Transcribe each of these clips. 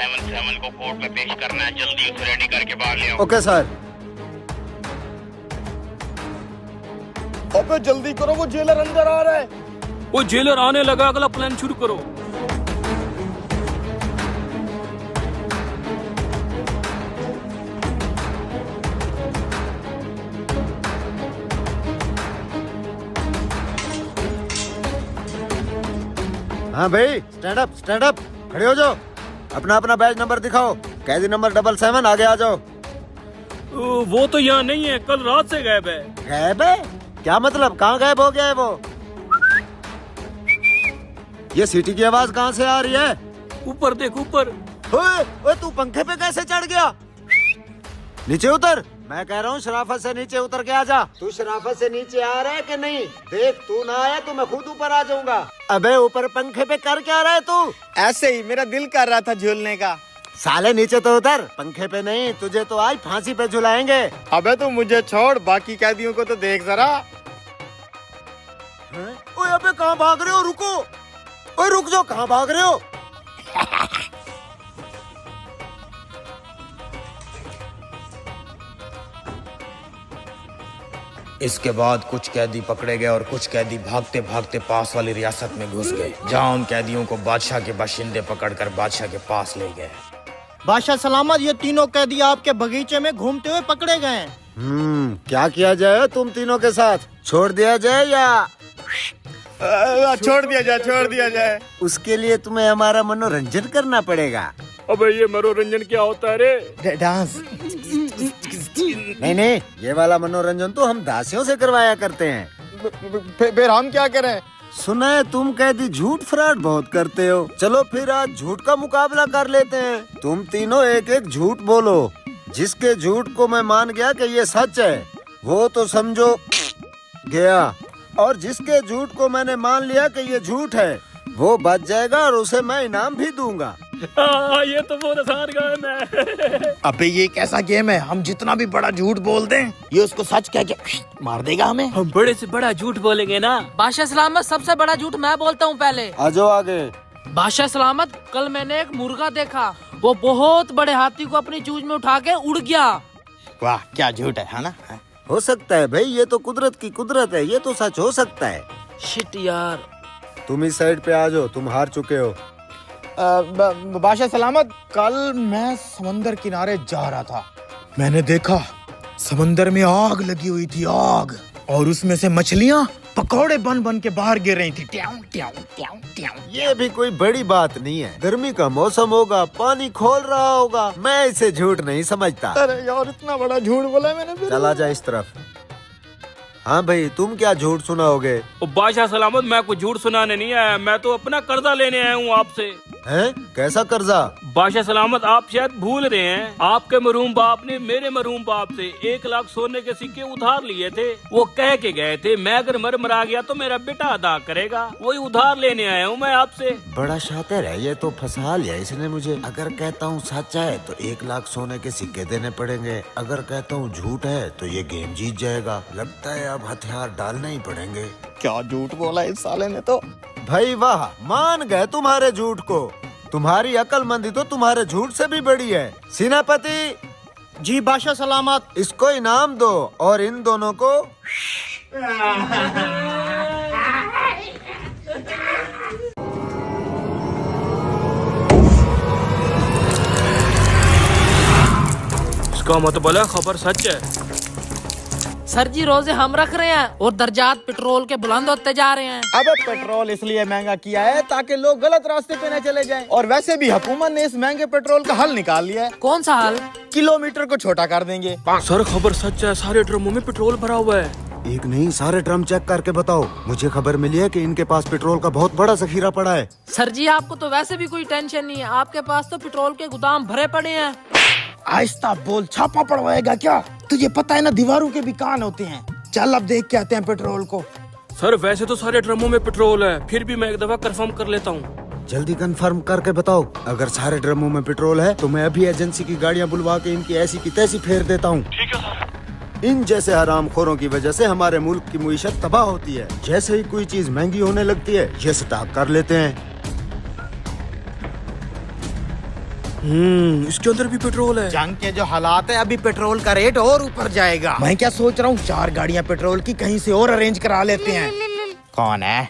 777 को कोर्ट में पेश करना है, जल्दी उसे रेडी करके बाहर ले आओ। Okay sir. अबे जल्दी करो, वो जेलर अंदर आ रहा है। वो जेलर आने लगा, अगला प्लान शुरू करो। हाँ भाई, स्टैंड अप, खड़े हो जाओ। अपना अपना बैच नंबर दिखाओ। कैदी नंबर 777, आगे आ जाओ। वो तो यहाँ नहीं है, कल रात से गायब है। गायब है? क्या मतलब, कहाँ गायब हो गया है वो? ये सीटी की आवाज कहाँ से आ रही है? ऊपर देख, ऊपर। ओए, तू पंखे पे कैसे चढ़ गया? नीचे उतर। मैं कह रहा हूँ शराफत से नीचे उतर के आ जा। तू शराफत से नीचे आ रहा है कि नहीं? देख, तू ना आया तो मैं खुद ऊपर आ जाऊंगा। अबे ऊपर पंखे पे कर क्या रहा है तू? ऐसे ही मेरा दिल कर रहा था झूलने का। साले नीचे तो उतर, पंखे पे नहीं। तुझे तो आज फांसी पे झुलाएंगे। अबे तू मुझे छोड़, बाकी कैदियों को तो देख जरा। ओए अबे कहाँ भाग रहे हो? रुको। ओए रुक जाओ, कहाँ भाग रहे हो? इसके बाद कुछ कैदी पकड़े गए और कुछ कैदी भागते भागते पास वाली रियासत में घुस गए, जहां उन कैदियों को बादशाह के बाशिंदे पकड़कर बादशाह के पास ले गए। बादशाह सलामत, ये तीनों कैदी आपके बगीचे में घूमते हुए पकड़े गए हैं। क्या किया जाए तुम तीनों के साथ? छोड़ दिया जाए या छोड़ दिया जाए। उसके लिए तुम्हें हमारा मनोरंजन करना पड़ेगा। अबे ये मनोरंजन क्या होता है रे? डांस। नहीं, ये वाला मनोरंजन तो हम दासियों से करवाया करते हैं। फिर हम क्या करें? सुना है तुम कैदी झूठ फ्रॉड बहुत करते हो। चलो फिर आज झूठ का मुकाबला कर लेते हैं। तुम तीनों एक एक झूठ बोलो। जिसके झूठ को मैं मान गया कि ये सच है, वो तो समझो गया, और जिसके झूठ को मैंने मान लिया कि ये झूठ है, वो बच जाएगा और उसे मैं इनाम भी दूंगा। ये तो बहुत आसान काम है। अबे ये कैसा गेम है? हम जितना भी बड़ा झूठ बोल दें, ये उसको सच कह के मार देगा हमें। हम बड़े से बड़ा झूठ बोलेंगे ना। बादशाह सलामत, सबसे बड़ा झूठ मैं बोलता हूँ पहले। आ जाओ आगे। बादशाह सलामत, कल मैंने एक मुर्गा देखा, वो बहुत बड़े हाथी को अपनी चूंच में उठा के उड़ गया। वाह, क्या झूठ है ना? हो सकता है भाई, ये तो कुदरत की कुदरत है, ये तो सच हो सकता है। शिट यार। तुम इस साइड पे आ जाओ, तुम हार चुके हो। बादशाह सलामत, कल मैं समंदर किनारे जा रहा था। मैंने देखा समंदर में आग लगी हुई थी, आग, और उसमें से मछलियाँ पकौड़े बन बन के बाहर गिर रही थी। ट्याऊं ट्याऊं ट्याऊं ट्याऊं। ये भी कोई बड़ी बात नहीं है। गर्मी का मौसम होगा, पानी खोल रहा होगा। मैं इसे झूठ नहीं समझता। अरे यार, इतना बड़ा झूठ बोला मैंने। चला जा इस तरफ। हाँ भाई, तुम क्या झूठ सुनाओगे? बादशाह सलामत, मैं कुछ झूठ सुनाने नहीं आया, मैं तो अपना कर्जा लेने आया हूँ आपसे। हैं? कैसा कर्जा? बादशाह सलामत, आप शायद भूल रहे हैं, आपके मरहूम बाप ने मेरे मरहूम बाप से 1 लाख सोने के सिक्के उधार लिए थे। वो कह के गए थे, मैं अगर मर गया तो मेरा बेटा अदा करेगा। वही उधार लेने आया हूँ मैं आपसे। बड़ा शातिर है ये तो, फंसा लिया इसने मुझे। अगर कहता हूँ सच है तो 1 लाख सोने के सिक्के देने पड़ेंगे, अगर कहता हूँ झूठ है तो ये गेम जीत जाएगा। लगता है अब हथियार डालने ही पड़ेंगे। क्या झूठ बोला इस साले ने तो। भाई वाह, मान गए तुम्हारे झूठ को। तुम्हारी अक्लमंदी तो तुम्हारे झूठ से भी बड़ी है। सेनापति जी बादशाह सलामत। इसको इनाम दो और इन दोनों को। इसका मतलब है खबर सच है। सर जी, रोजे हम रख रहे हैं और दर्जात पेट्रोल के बुलंद होते जा रहे हैं। अब पेट्रोल इसलिए महंगा किया है ताकि लोग गलत रास्ते पे न चले जाएं। और वैसे भी हुकूमत ने इस महंगे पेट्रोल का हल निकाल लिया है। कौन सा हल? किलोमीटर को छोटा कर देंगे। सर खबर सच है, सारे ड्रमों में पेट्रोल भरा हुआ है। एक नहीं, सारे ड्रम चेक करके बताओ। मुझे खबर मिली है कि इनके पास पेट्रोल का बहुत बड़ा जखीरा पड़ा है। सर जी, आपको तो वैसे भी कोई टेंशन नहीं है, आपके पास तो पेट्रोल के गोदाम भरे पड़े हैं। आहिस्ता बोल, छापा पड़वाएगा क्या? तुझे पता है ना, दीवारों के भी कान होते हैं। चल अब देख के आते हैं पेट्रोल को। सर वैसे तो सारे ड्रमों में पेट्रोल है, फिर भी मैं एक दफा कंफर्म कर लेता हूँ। जल्दी कंफर्म करके बताओ। अगर सारे ड्रमों में पेट्रोल है तो मैं अभी एजेंसी की गाड़ियाँ बुलवा के इनकी ऐसी की तैसी फेर देता हूँ। ठीक है सर। इन जैसे हरामखोरों की वजह से हमारे मुल्क की मुईशत तबाह होती है। जैसे ही कोई चीज महंगी होने लगती है, ये स्टॉक कर लेते हैं। इसके अंदर भी पेट्रोल है। जंग के जो हालात है, अभी पेट्रोल का रेट और ऊपर जाएगा। मैं क्या सोच रहा हूँ, 4 गाड़ियाँ पेट्रोल की कहीं से और अरेंज करा लेते हैं। कौन है?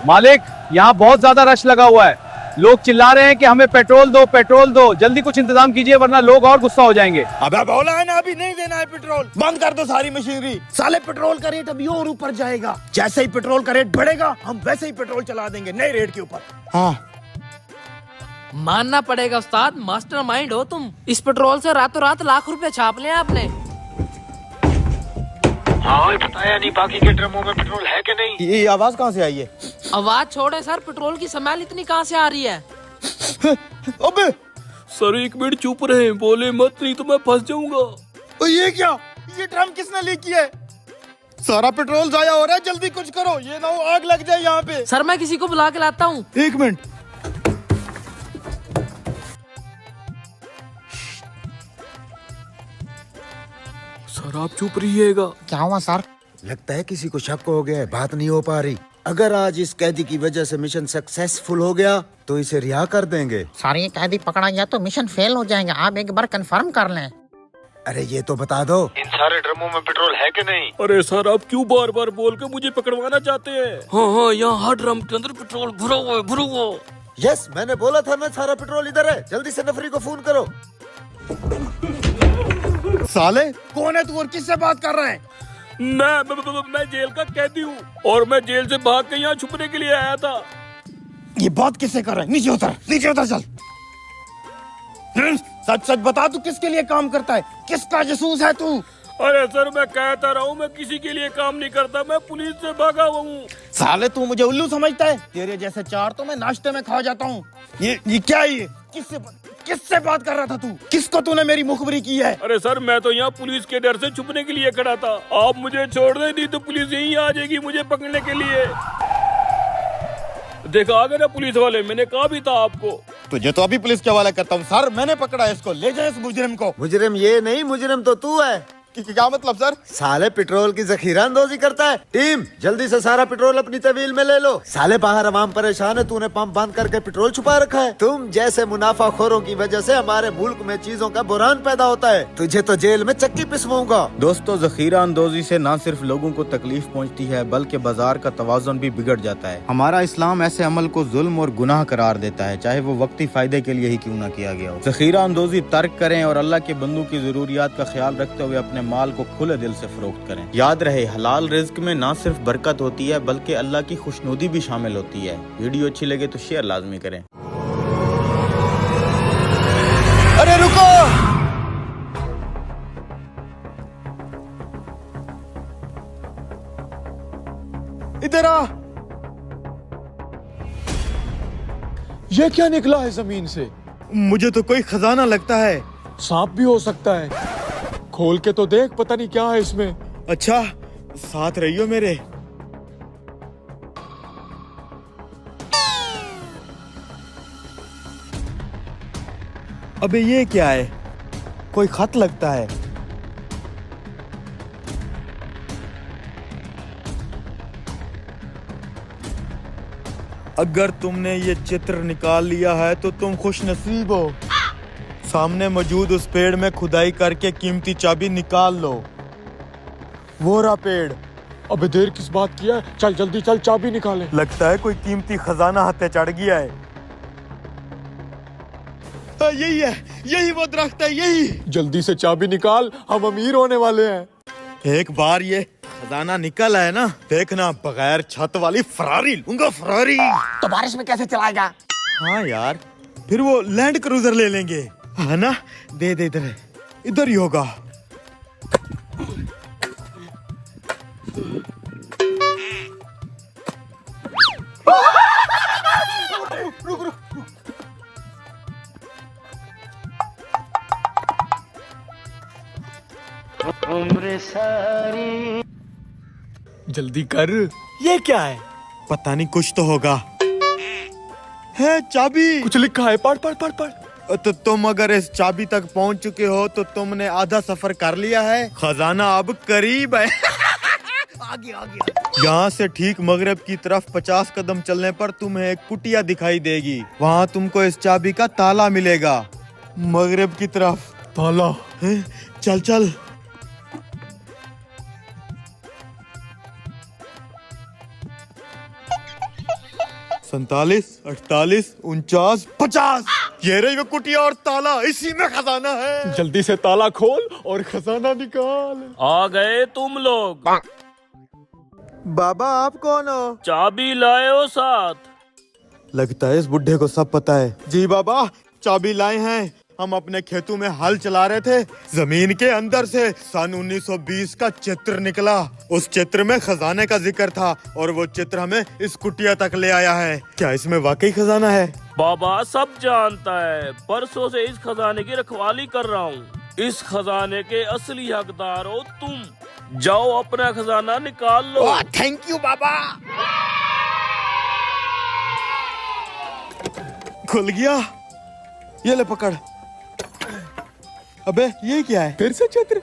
मालिक, यहाँ बहुत ज्यादा रश लगा हुआ है। लोग चिल्ला रहे हैं कि हमें पेट्रोल दो, पेट्रोल दो। जल्दी कुछ इंतजाम कीजिए वरना लोग और गुस्सा हो जाएंगे। अबे बोला है ना, अभी नहीं देना है पेट्रोल। बंद कर दो सारी मशीनरी। साले पेट्रोल का रेट अभी और ऊपर जाएगा। जैसे ही पेट्रोल का रेट बढ़ेगा, हम वैसे ही पेट्रोल चला देंगे नए रेट के ऊपर। हाँ, मानना पड़ेगा उस्ताद, मास्टरमाइंड हो तुम। इस पेट्रोल से रातों रात लाख रुपए छाप लिया आपने। हाँ, बताया नहीं बाकी के ड्रमों में पेट्रोल है कि नहीं। ये आवाज कहाँ से आई है? आवाज छोड़े सर, पेट्रोल की स्मेल इतनी कहाँ से आ रही है? अबे सर 1 मिनट चुप रहे, बोले मत, नहीं तो मैं फंस जाऊंगा। ये क्या? ये ड्रम किसने लीक किया है? सारा पेट्रोल जाया हो रहा है, जल्दी कुछ करो, ये ना हो आग लग जाए यहाँ पे। सर मैं किसी को बुला के लाता हूँ। 1 मिनट। सर आप चुप रहिएगा। क्या हुआ सर? लगता है किसी को शक हो गया है, बात नहीं हो पा रही। अगर आज इस कैदी की वजह से मिशन सक्सेसफुल हो गया तो इसे रिहा कर देंगे। सर ये कैदी पकड़ा गया तो मिशन फेल हो जाएगा, आप एक बार कंफर्म कर लें। अरे ये तो बता दो। इन सारे ड्रमों में पेट्रोल है कि नहीं। अरे सर आप क्यों बार बार बोल के मुझे पकड़वाना चाहते हैं? हाँ, यहाँ हर ड्रम के अंदर पेट्रोल भरा हुआ है, भरा हुआ। यस, मैंने बोला था ना, सारा पेट्रोल इधर है। जल्दी से नफरी को फोन करो। साले कौन है तू और किससे बात कर रहा है? मैं जेल का कैदी हूँ और मैं जेल से भाग के यहाँ छुपने के लिए आया था। ये बात किससे कर रहा है? नीचे उतर, नीचे उतर चल। सच सच बता, तू किसके लिए काम करता है? किसका जासूस है तू? अरे सर मैं कहता रहा हूँ, मैं किसी के लिए काम नहीं करता, मैं पुलिस से भागा हुआ हूँ। साले तू मुझे उल्लू समझता है? तेरे जैसे 4 तो मैं नाश्ते में खा जाता हूँ। ये क्या है ये? किससे बात कर रहा था तू? किसको तूने मेरी मुखबरी की है? अरे सर मैं तो यहाँ पुलिस के डर से छुपने के लिए खड़ा था। आप मुझे छोड़ दे, नहीं तो पुलिस यहीं आ जाएगी मुझे पकड़ने के लिए। देखा आ गए ना पुलिस वाले, मैंने कहा भी था आपको। तुझे तो अभी पुलिस के हवाले करता हूँ। सर मैंने पकड़ा है इसको, ले जाए इस मुजरिम को। मुजरिम ये नहीं, मुजरिम तो तू है। क्या मतलब सर? साले पेट्रोल की जखीरा अंदोजी करता है। टीम जल्दी से सारा पेट्रोल अपनी तहवील में ले लो। साले बाहर आवाम परेशान है, तूने पंप बंद करके पेट्रोल छुपा रखा है। तुम जैसे मुनाफाखोरों की वजह से हमारे मुल्क में चीजों का बुरान पैदा होता है। तुझे तो जेल में चक्की पिसवाऊंगा। दोस्तों, जखीरा अंदोजी से न सिर्फ लोगों को तकलीफ पहुंचती है बल्कि बाजार का तवाज़ुन भी बिगड़ जाता है। हमारा इस्लाम ऐसे अमल को जुल्म और गुनाह करार देता है, चाहे वो वक्ती फायदे के लिए ही क्यों न किया गया हो। जखीरा अंदोजी तर्क करें और अल्लाह के बंदों की जरूरियात का ख्याल रखते हुए अपने माल को खुले दिल से फरोख्त करें। याद रहे, हलाल रिज्क में ना सिर्फ बरकत होती है बल्कि अल्लाह की खुशनुदी भी शामिल होती है। वीडियो अच्छी लगे तो शेयर लाजमी करें। अरे रुको, इधर आ। ये क्या निकला है जमीन से? मुझे तो कोई खजाना लगता है। सांप भी हो सकता है। खोल के तो देख, पता नहीं क्या है इसमें। अच्छा, साथ रहियो मेरे। अबे ये क्या है? कोई खत लगता है। अगर तुमने ये चित्र निकाल लिया है तो तुम खुश नसीब हो। सामने मौजूद उस पेड़ में खुदाई करके कीमती चाबी निकाल लो। वो रहा पेड़। अबे देर किस बात की है? चल जल्दी चल, चाबी निकाले। लगता है कोई कीमती खजाना हाथे चढ़ गया है। यही है, यही वो दरख्त है, यही। जल्दी से चाबी निकाल, हम अमीर होने वाले हैं। एक बार ये खजाना निकल है ना, देखना बगैर छत वाली फरारी लूंगा, फरारी। तो बारिश में कैसे चलाएगा? हाँ यार, फिर वो लैंड क्रूजर ले लेंगे, है ना? दे दे, इधर इधर ही होगा। रुक रुक, उम्र सारी जल्दी कर। ये क्या है? पता नहीं, कुछ तो होगा। है चाबी। कुछ लिखा है, पढ़ पढ़ पढ़ पढ़। तो तुम अगर इस चाबी तक पहुंच चुके हो तो तुमने आधा सफर कर लिया है। खजाना अब करीब है। यहाँ से ठीक मगरब की तरफ 50 कदम चलने पर तुम्हें एक कुटिया दिखाई देगी। वहाँ तुमको इस चाबी का ताला मिलेगा। मगरब की तरफ ताला। चल चल। 47, 48, 49, 50। ये रही वो कुटिया और ताला, इसी में खजाना है। जल्दी से ताला खोल और खजाना निकाल। आ गए तुम लोग। बाबा आप कौन हो? चाबी लाए हो साथ? लगता है इस बुढ़े को सब पता है। जी बाबा, चाबी लाए हैं। हम अपने खेतों में हल चला रहे थे, जमीन के अंदर से सन 1920 का चित्र निकला। उस चित्र में खजाने का जिक्र था और वो चित्र हमें इस कुटिया तक ले आया है। क्या इसमें वाकई खजाना है? बाबा सब जानता है, परसों से इस खजाने की रखवाली कर रहा हूँ। इस खजाने के असली हकदार हो तुम। जाओ अपना खजाना निकाल लो। थैंक यू बाबा। खुल गया, ये ले पकड़। अबे ये क्या है? फिर से चित्र।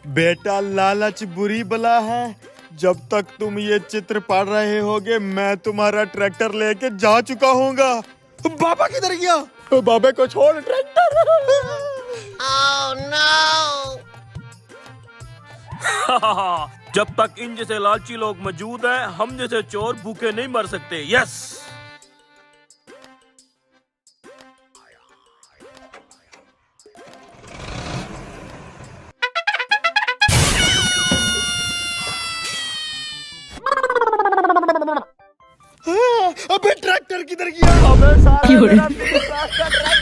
बेटा लालच बुरी बला है। जब तक तुम ये चित्र पढ़ रहे होगे मैं तुम्हारा ट्रैक्टर लेके जा चुका हूँगा। बाबा किधर गया? बाबे को छोड़ ट्रैक्टर। जब तक इन जैसे लालची लोग मौजूद हैं, हम जैसे चोर भूखे नहीं मर सकते। यस। अबे ट्रैक्टर किधर गया? अबे साला मेरा ट्रैक्टर